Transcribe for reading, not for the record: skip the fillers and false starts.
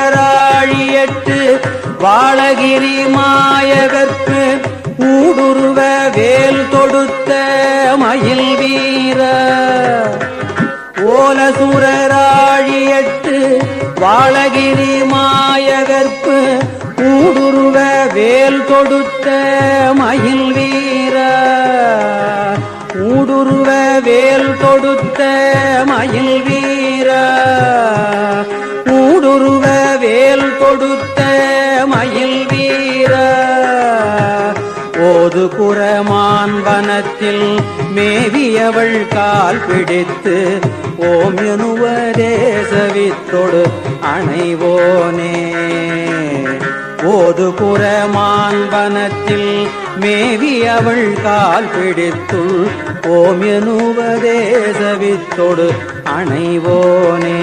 ஓலசுரராழியட்டு வாழகிரி மாயகற்கு ஊடுருவ வேல் தொடுத்த மயில் வீர ஓலசுரராழியட்டு வாழகிரி மாயகற்கு ஊடுருவ வேல் தொடுத்த மயில் வீர ஊடுருவ வேல் தொடுத்த மயில் வீர ஊடுருவ வேல் தொடுத்த மயில் வீர ஓது குரமான் வனத்தில் மேவியவள் கால் பிடித்து ஓம் எனுவதேசவித்தொடு அணைவோனே ஓது குரமான் வனத்தில் மேவியவள் கால் பிடித்துள் ஓம் எனுவதேசவித்தொடு அணைவோனே